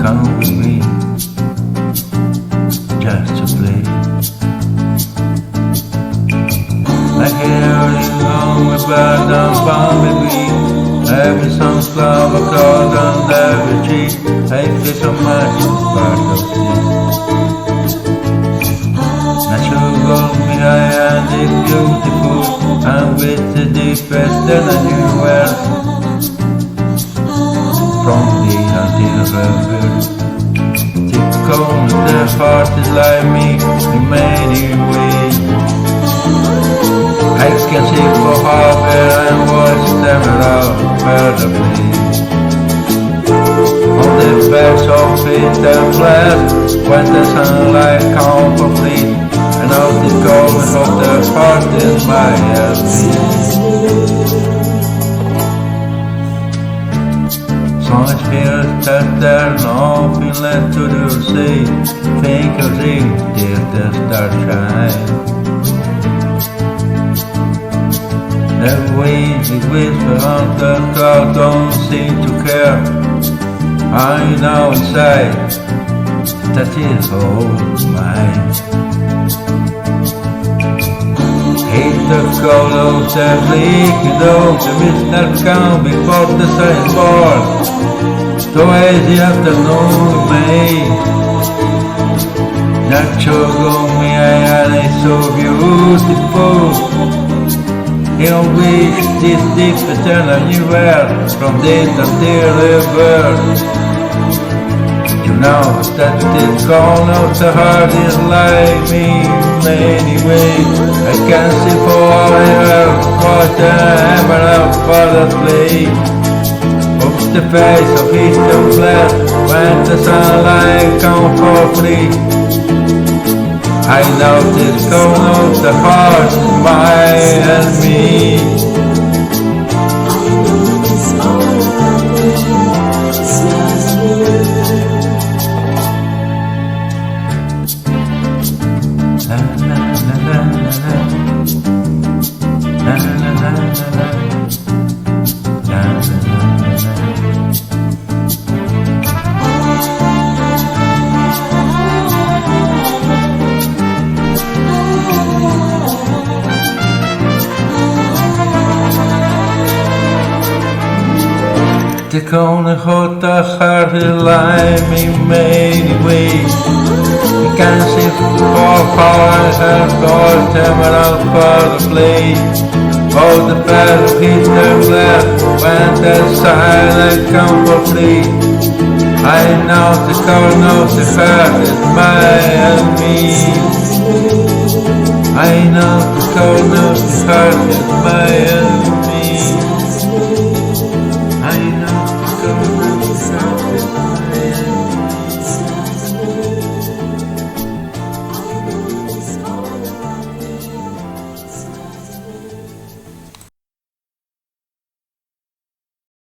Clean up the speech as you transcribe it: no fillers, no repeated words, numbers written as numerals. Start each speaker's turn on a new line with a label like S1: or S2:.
S1: come with me just to play. I hear you on about the bumblebee, having some flower called on every tree. I feel so much part of this. Natural behind and it's beautiful, and with the deepest than I knew where. From the until the typical, the heart is like me in many ways. I can see for half and watch them around further place. On the backs of it and flat, when the sunlight comes complete, and out the going of the heart is my head. Som ett spel där nothing left to do say. Think of things till the stars shine. The wind is whisper on the cloud, don't seem to care. I know inside that is all mine. Hate the cold of the bleak dog, the mist come before the sun is born. So as the afternoon may not show me and it's so beautiful. You wish this deep eternal anywhere from this until the birth. You know that this corner of the heart is like me in many ways. I can see forever what I am around for the place. Of the face of eastern flesh, when the sunlight comes for free. I know this corner of the heart is mine and me. La la la la la la la la la la. The corner of the heart is like me in many ways. You can see far and God emerald for the place. All the path hit the left when the silence comes for free. I know the corner of the heart is mine and me. I know the corner of the heart is mine and me.